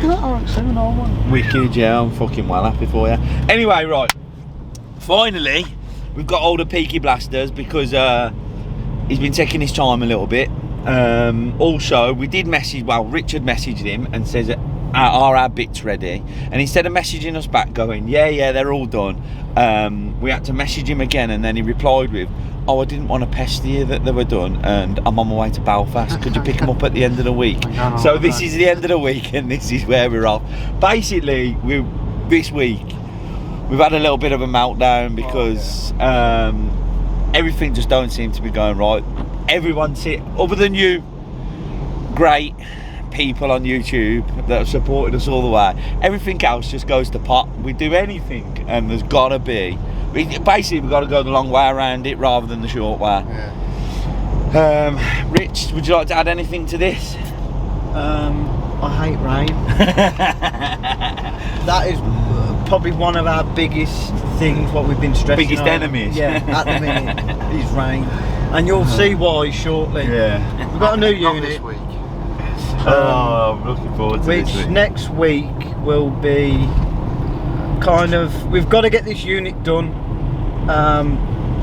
that RX-7 Wicked, yeah, I'm fucking well happy for you. Anyway, right, finally, we've got older Peaky Blasters because he's been taking his time a little bit. Also, we did message, well, Richard messaged him and says, are our bits ready? And instead of messaging us back going, yeah, they're all done, we had to message him again, and then he replied with, oh, I didn't want to pester you that they were done, and I'm on my way to Belfast. Could you pick them up at the end of the week? So this is the end of the week, and this is where we're off. Basically, this week, we've had a little bit of a meltdown because everything just don't seem to be going right. Everyone's it, other than you, great people on YouTube that have supported us all the way. Everything else just goes to pot. We do anything, and there's gotta be. Basically, we've got to go the long way around it rather than the short way. Yeah. Rich, would you like to add anything to this? I hate rain. That is probably one of our biggest things, what we've been stressing biggest over. enemies. Yeah, at the minute is rain. And you'll see why shortly. Yeah. We've got a new unit. This week. I'm looking forward to which this week. Next week will be kind of, we've got to get this unit done,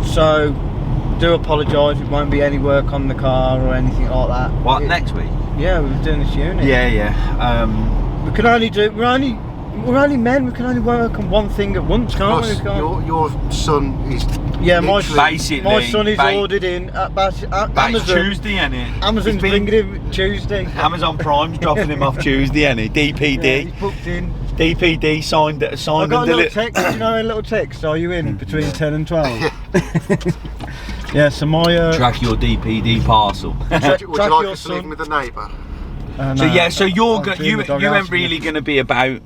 so do apologise, it won't be any work on the car or anything like that. What, next week? Yeah, we're doing this unit. Yeah. We can only do, we're only men, we can only work on one thing at once, can't we? Plus, your son is my son is ba- ordered in at Amazon. It's Tuesday, innit? Amazon's bringing him Tuesday. Amazon Prime's dropping him off Tuesday, innit? DPD. Yeah, he's booked in. DPD signed I got a little text, you know, a little text, are you in between 10 and 12? Yeah, so my... track your DPD parcel. Would you like us to leave him with a neighbour? So you ain't really going to be about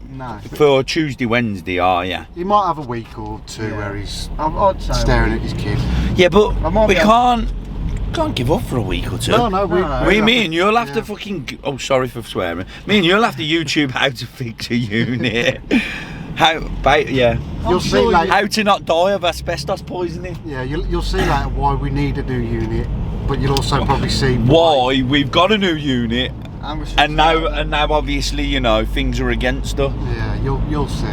for Tuesday, Wednesday, are you? He might have a week or two where he's I'd say staring at his kid. Yeah, but we can't give up for a week or two. No, me and you'll have to fucking... Oh, sorry for swearing. Me and you'll have to YouTube how to fix a unit. You'll see later. How to not die of asbestos poisoning. Yeah, you'll see later why we need a new unit, but you'll also probably see why we've got a new unit, and now obviously, you know, things are against us. Yeah, you'll see.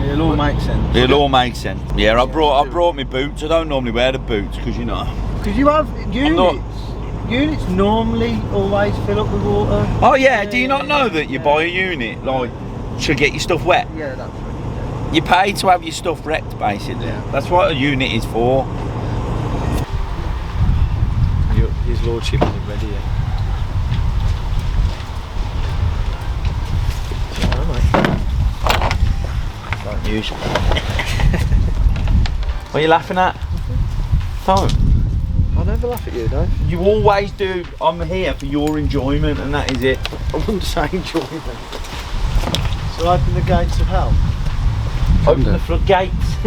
It'll all make sense. It'll all make sense. Yeah, I brought my boots. I don't normally wear the boots because, you know. Because you have units. Units normally always fill up with water. Oh yeah, do you not know that you buy a unit like to get your stuff wet? Yeah, that's right. You pay to have your stuff wrecked, basically. Yeah. That's what a unit is for. His lordship isn't ready yet. Don't use it. What are you laughing at? Don't. I never laugh at you, though. You always do. I'm here for your enjoyment, and that is it. I wouldn't say enjoyment. So open the gates of hell. Open the floodgates.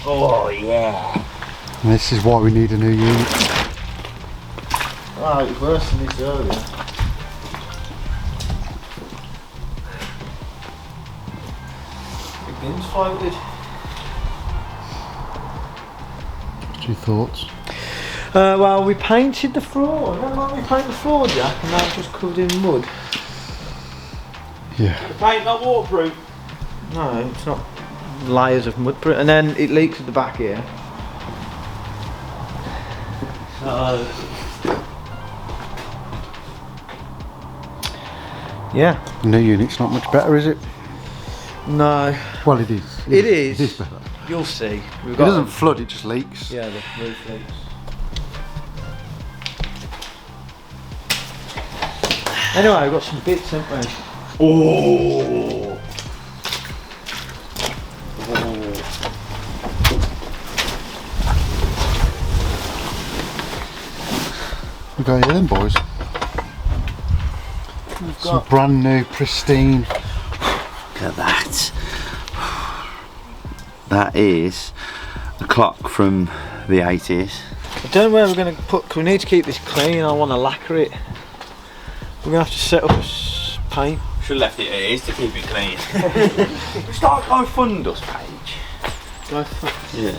Oh yeah. And this is why we need a new unit. Oh, it was worse than this earlier. The bins floated. What's your thoughts? Well, we painted the floor. Remember when we painted the floor, Jack, and now it's just covered in mud? Yeah. The paint not waterproof. No, it's not layers of mud. And then it leaks at the back here. Yeah. The new unit's not much better, is it? No. Well, it is. It is. It is better. You'll see. It doesn't flood, it just leaks. Yeah, the roof leaks. Anyway, we've got some bits, haven't we? Oh. We got here then, boys. Some brand new, pristine. Look at that. That is a clock from the 80s. I don't know where we're going to put, we need to keep this clean. I want to lacquer it. We're going to have to set up a paint Should have left it as to keep it clean. Start Go Fund Us page. Go for Yeah.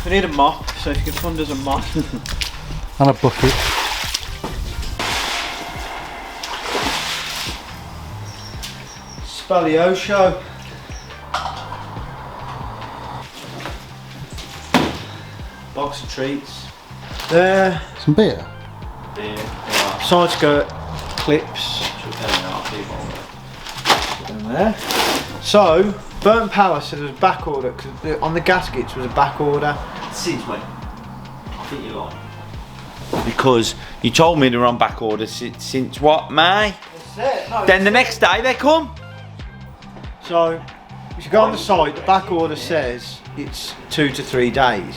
We need a mop, so if you can fund us a mop. And a bucket. Spalio show. Box of treats. There. Some beer. Side skirt clips. Down there. So, Burnt Power said there was a back order, because on the gaskets was a back order. Since when? I think you're lying. Because you told me they were on back order since what, May? That's it. No, Then the next day they come. so, if you go on the site, the back order says it's 2 to 3 days.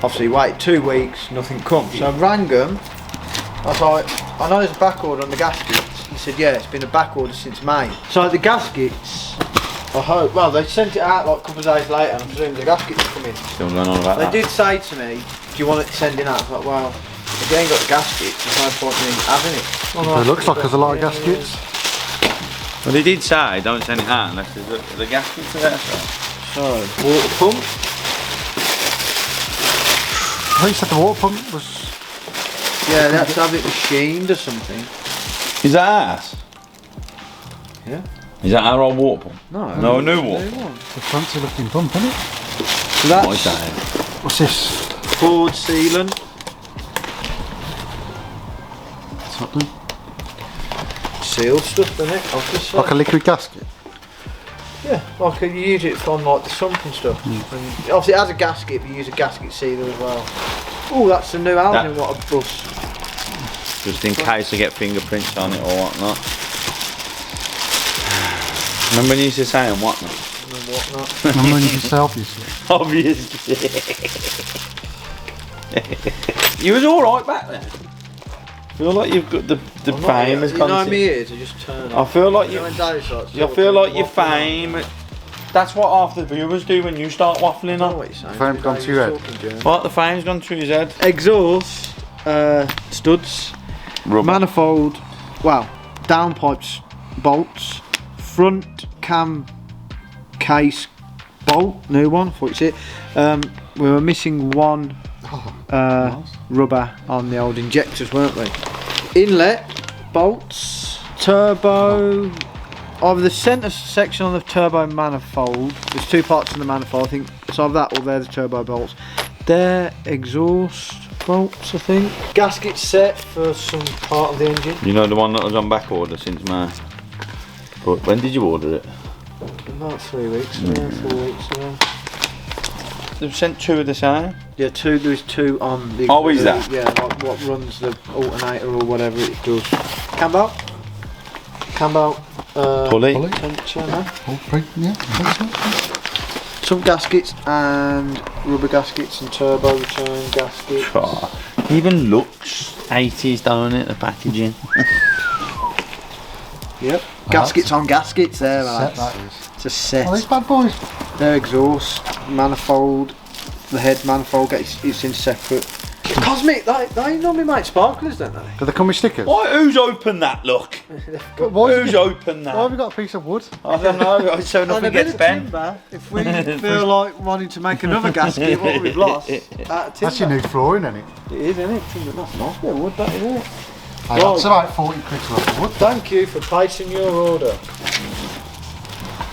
Obviously, wait 2 weeks, nothing comes. So I rang them. I was like, I know there's a back order on the gaskets. He said, yeah, it's been a back order since May. So the gaskets, I hope, well, they sent it out like a couple of days later, and I presume the gaskets are coming. Still going on about They that. did say to me, do you want it sending out? I was like, well, if you ain't got the gaskets, there's no point in having it. It looks like there's a lot of gaskets. Well, they did say don't send it out unless there's the gaskets are there. So, water pump. I think you said the water pump was. Yeah, they have to have it machined or something. Is that ours? Yeah. Is that our old water pump? No. No, a new one. It's a fancy looking pump, isn't it? So that's What is that? What's this? Ford sealant. What's that then? Seal stuff, doesn't it? Obviously. Like a liquid gasket. Yeah, like you use it on like the sump and stuff. And obviously it has a gasket, but you use a gasket sealer as well. Oh, that's the new album, what a bus. Just in case I get fingerprints on it or whatnot. Remember when you used to say and whatnot? And whatnot. Remember when you could say obviously? Obviously. You was alright back then. I feel like you've got the fame has You gone know to- me ears, I just turn I off. feel like You you. know when Daddy starts I talking, feel like your waffling fame. That's what half the viewers do when you start waffling I know on. what you're saying. Fame's gone to your head. Talking German. What, the fame's gone through his head? Exhaust, studs, Rubber. manifold, well, downpipes, bolts, front cam case bolt, new one, thought you see it. We were missing one rubber on the old injectors, weren't we? Inlet, bolts, turbo, over the centre section on the turbo manifold, there's 2 parts in the manifold, I think, so of that or they're the turbo bolts. They're exhaust bolts, I think. Gasket set for some part of the engine. You know the one that was on back order since May? But when did you order it? About 3 weeks ago, 4 weeks ago. They've sent 2 of the same. Yeah, there was 2 on the. Oh, is that? Yeah, like what runs the alternator or whatever it does. Cambo. Pulley. Tensioner. Oh, yeah. Some gaskets and rubber gaskets and turbo return gaskets. Oh, even looks 80s, don't it? The packaging. Yep. Gaskets on gaskets there, Set lads. that is. It's a set. Oh, these bad boys. Their exhaust, manifold, the head manifold it's in separate. Cosmic, they normally make sparklers, don't they? Do they come with stickers? Why, who's opened that, look? But why have Who's you- opened Why have that? you got a piece of wood? I don't know, so And a nothing bit gets of bent. timber, if we feel like wanting to make another gasket, what we've lost, out of That's your timber. new flooring, isn't it? It is, isn't it? Timber, that's nice bit of wood, that is, isn't it? Hey, that's about 40 quid worth of wood. Thank you for placing your order.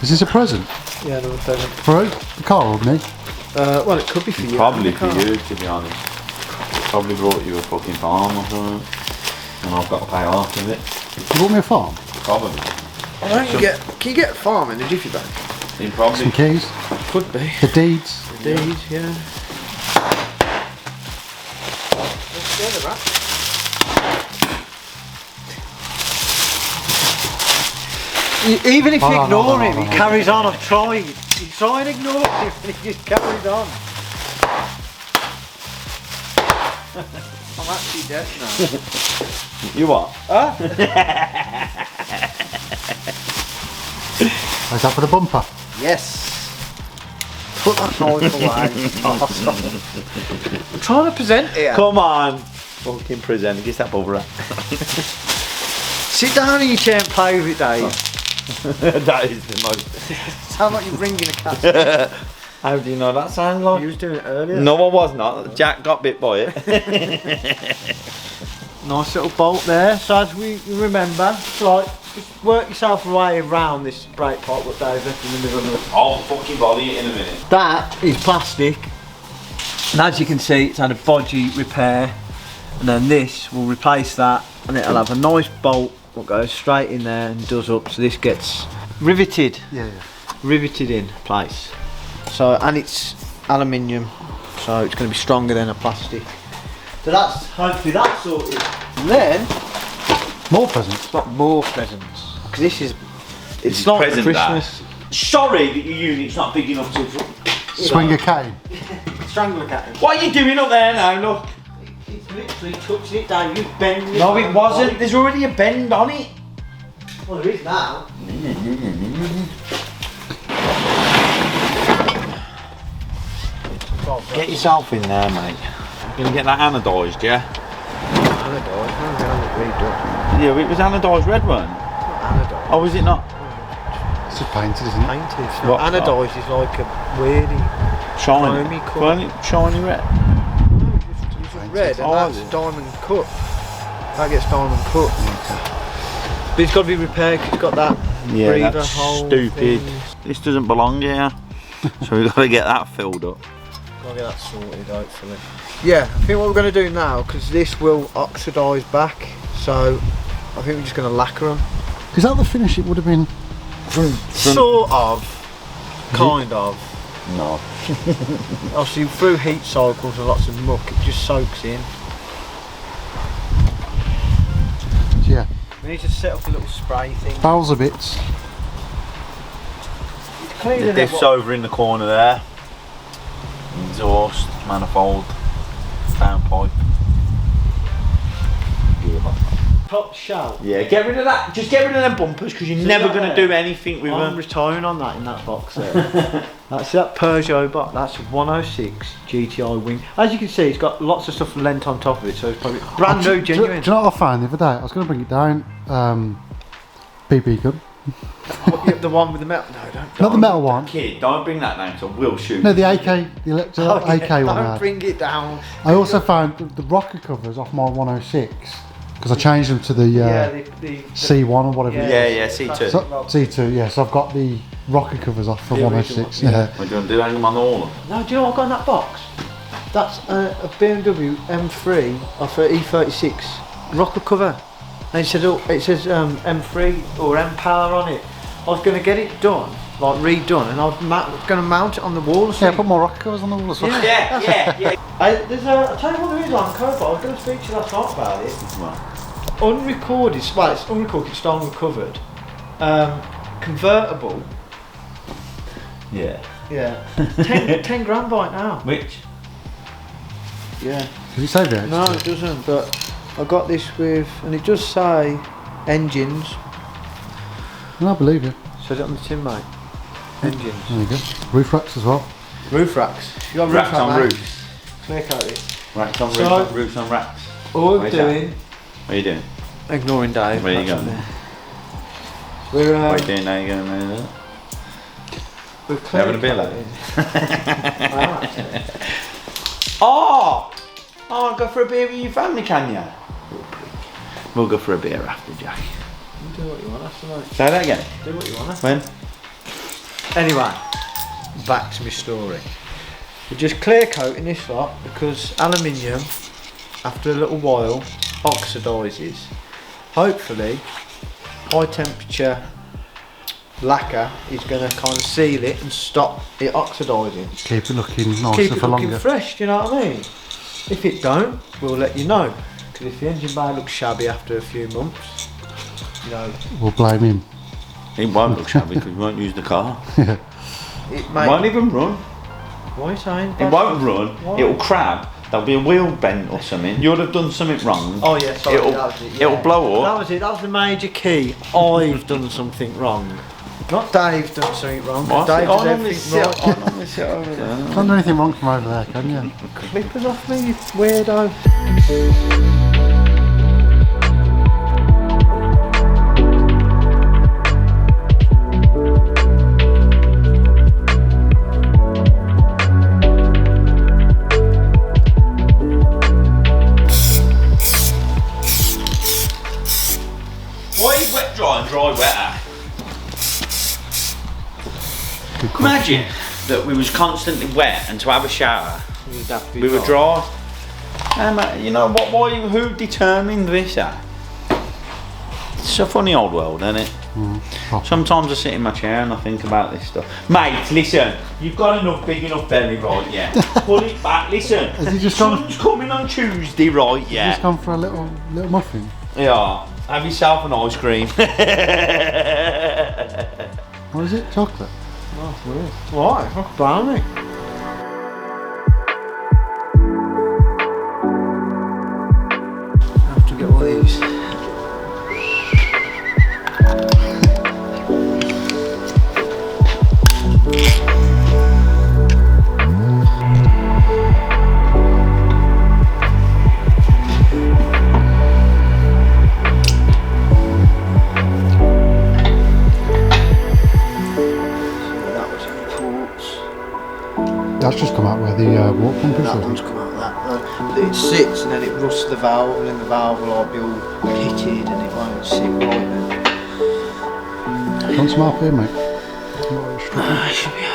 Is this a present? Yeah, no present. For who? The car or me? Well, it could be for you. Probably for Can't- you, to be honest. Probably brought you a fucking farm or something. And I've got to pay half of it. You bought me a farm? Probably. I don't you get. Can you get a farm in the Jiffy Bag? He probably. Some keys? Could be. The deeds? Indeed, yeah. Even if you ignore him, he carries on. I've tried. You try and ignore him, and he just carries on. I'm actually dead now. You what? Huh? Is that for the bumper? Yes. Put that knife away. I'm trying to present here. Come on. Fucking present. Get that over. Sit down in your chair and play with it, Dave. That is the most. Sound like you're bringing a cat. How do you know that sounds like? You was doing it earlier. No, I was not. Jack got bit by it. Nice little bolt there. So as we remember, it's like just work yourself way around this brake pipe what Dave left in the middle of the. I'll fucking body it in a minute. That is plastic, and as you can see, it's had a bodgy repair, and then this will replace that, and it'll have a nice bolt that goes straight in there and does up. So this gets riveted. Yeah. Riveted in place. So, and it's aluminium, so it's going to be stronger than a plastic. So that's hopefully that's sorted. And then More presents. it's got more presents because this is it's is not present Christmas. Sorry that your unit's not big enough to. Swing a cane. Strangle a cat. What are you doing up there now? Look. It's literally touching it down. You bend it. No, it wasn't. There's already a bend on it. Well, there is now. Get yourself in there, mate. You're gonna get that anodised, yeah? Yeah, it was anodised red one. Anodised. Oh, is it not? It's just painted, isn't it? Painted. What? Anodised is like a weirdy Shiny. Chromy colour. Shiny red. red, and Oh, that's is it? diamond cut. That gets diamond cut. But it's got to be repaired 'cause it's got that Yeah, breather that's hole stupid. thing. This doesn't belong here. So we've got to get that filled up. Gotta get that sorted, hopefully. Yeah, I think what we're going to do now, because this will oxidise back, so I think we're just going to lacquer them. Is that the finish it would have been? Sort of. Kind of. No. Obviously, through heat cycles and lots of muck, it just soaks in. Yeah. We need to set up a little spray thing. Barrels of bits. The diff's over in the corner there. Exhaust, manifold, downpipe. Top shelf. Yeah, get rid of that. Just get rid of them bumpers because you're never going to do anything with I'm them. retiring on that in that box there. That's that Peugeot box. That's a 106 GTI wing. As you can see, it's got lots of stuff lent on top of it, so it's probably brand new, Do you genuine. know what I found the other day? I was going to bring it down. BB gun. The one with the metal. No, don't. Not the metal one. Kid, don't bring that down, so we'll shoot. No, the AK, the electric Oh, yeah, AK one. I Don't had. bring it down. I also found the rocker covers off my 106 because I changed them to the, the C1 or whatever. it Yeah, is. yeah, C2. So, C2, yeah. So I've got the rocker covers off for The 106. original, Yeah. We're going to do anything on all of them. No, do you know what I got in that box? That's a BMW M3 off a E36 rocker cover. And it says M3 or M Power on it. I was going to get it done, like redone, and I was going to mount it on the wall. Or Yeah, something. put more rocker covers on the wall as well. Yeah. I'll tell you what there is on Cobalt. I was going to speak to you last night about it. Unrecorded, well, it's unrecorded, it's still unrecovered. Convertible. Yeah. Yeah. 10 grand by now. Which? Yeah. Does it say there? No, it doesn't, but I got this with, and it does say engines. No, I believe it. Says it on the tin, mate. Engines. There you go. Roof racks as well. Roof racks. You got Racks roof on rack, mate? roofs. Clear coat it. Racks on So- roofs, roofs on racks. All we're Where's that? doing, What are you doing? ignoring Dave. Where you that's going? on there. We're What are you doing now? You going to do we're that? Having a beer, lad? lad. Oh! Oh, go for a beer with your family, can you? We'll go for a beer after, Jack. Do what you want after, mate. Say that again. Do what you want after. When? Anyway, back to my story. We're just clear coating this lot because aluminium, after a little while, oxidises. Hopefully, high temperature lacquer is going to kind of seal it and stop it oxidising. Keep it looking nicer Keep it for looking longer. fresh, do you know what I mean? If it don't, we'll let you know. Because if the engine bay looks shabby after a few months, you know, We'll blame him. It won't look shabby because we won't use the car. it It may. won't even run. What are you saying? It won't run. Why? It'll crab. There'll be a wheel bent or something. You'll have done something wrong. Oh yeah, sorry, It'll, that was it, it'll blow That up. was it, that was the major key. I've done something wrong. Not Dave done something wrong, What? Dave I does normally everything sit, right. I normally sit over there. Can't do anything wrong from over there, can you? Clippers off me, you weirdo. Imagine that we was constantly wet and to have a shower, we were dry. You know what? Who determined this? It's a funny old world, isn't it? Sometimes I sit in my chair and I think about this stuff. Mate, listen, you've got enough big enough belly, right? Yeah. Pull it back. Listen, Has he just sun's coming on Tuesday, right? Yeah. Just gone for a little muffin. Yeah. Have yourself an ice cream. What is it? Chocolate? Oh, weird. Why? Oh, brownie. I have to get all these. That's just come out where the water pump is. That one's come out that. It sits and then it rusts the valve, and then the valve will all be all pitted and it won't sit right then. Want some half here, mate? It should be okay.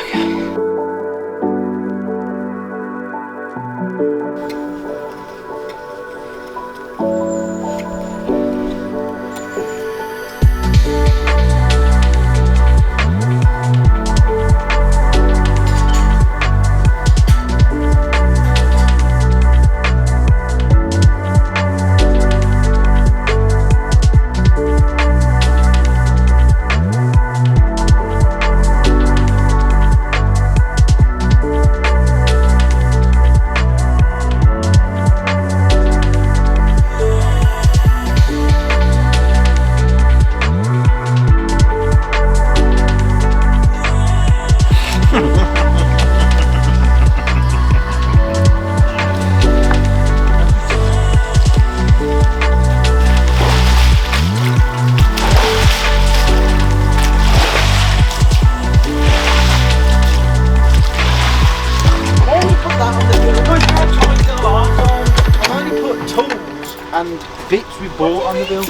And bits we bought on the bill.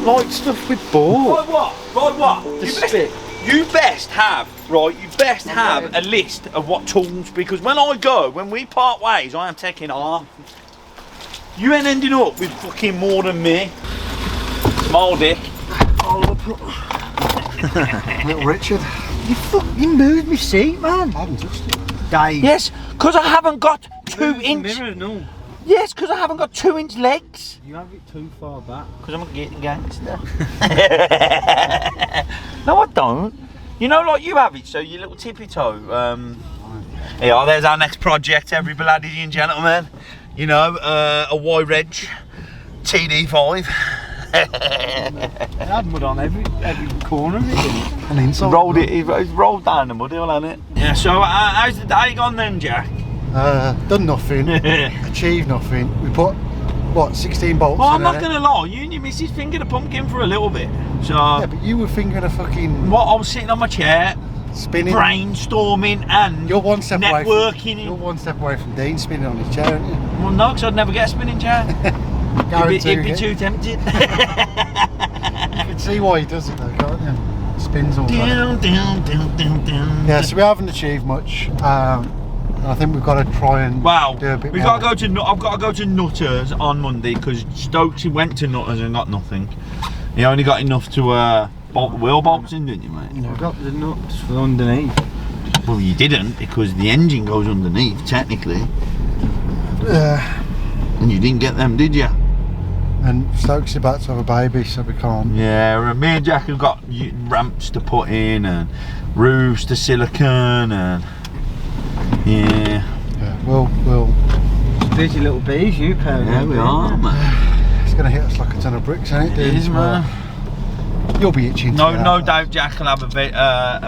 Like stuff we bought. Right what? The spit. You best have a list of what tools, because when we part ways, I am taking off. You ain't ending up with fucking more than me. Small dick. Little Richard. You moved me seat, man. I haven't touched it. Dave. Yes, because I haven't got 2 inch. Mirror, no. Yes, because I haven't got 2-inch legs. You have it too far back. Because I'm a gangster. No, I don't. You know, like you have it, so your little tippy toe. Yeah, there's our next project, everybody, ladies and gentlemen. You know, a Y-Reg TD5. It had mud on every corner of it. And inside. He's rolled down the mud, hasn't it? Yeah, so how's the day gone then, Jack? Done nothing, achieved nothing. We put, what, 16 bolts Well, I'm in not there. going to lie, you and your missus fingered a pumpkin for a little bit. So, Yeah, but you were fingering a fucking what, I was sitting on my chair, spinning. brainstorming and You're one step away networking. you're one step away from Dean spinning on his chair, aren't you? Well, no, because I'd never get a spinning chair. He'd be Guaranteed. too tempted. You can see why he does it though, can't you? Spins all the time. Down. Yeah, so we haven't achieved much. I think we've got to try and do a bit We've more. got to go to. I've got to go to Nutters on Monday because Stokes went to Nutters and got nothing. He only got enough to bolt the wheel bolts in, didn't you, mate? I got the nuts for underneath. Well, you didn't, because the engine goes underneath technically, and you didn't get them, did you? And Stokes is about to have a baby, so we can't. Yeah, me and Jack have got ramps to put in and roofs to silicone and yeah. Yeah, we'll. Busy little bees, you pair. Yeah, we are, man. It's going to hit us like a ton of bricks, ain't it? It is, man. You'll be itching. to No, get no out. doubt Jack will have a veggie pot.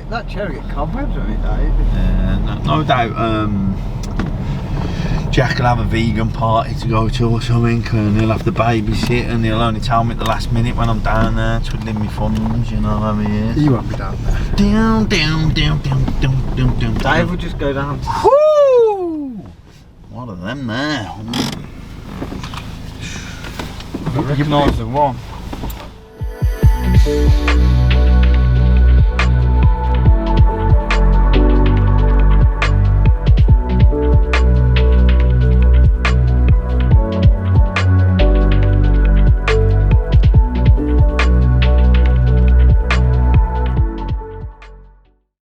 That chair will get cobwebs on it, Dave. No doubt Jack will have a vegan party to go to or something, and he'll have to babysit, and he'll only tell me at the last minute when I'm down there twiddling my thumbs, you know what I mean? You won't be down there. Down. Dave will just go down. Woo! What are them there? I recognise the one.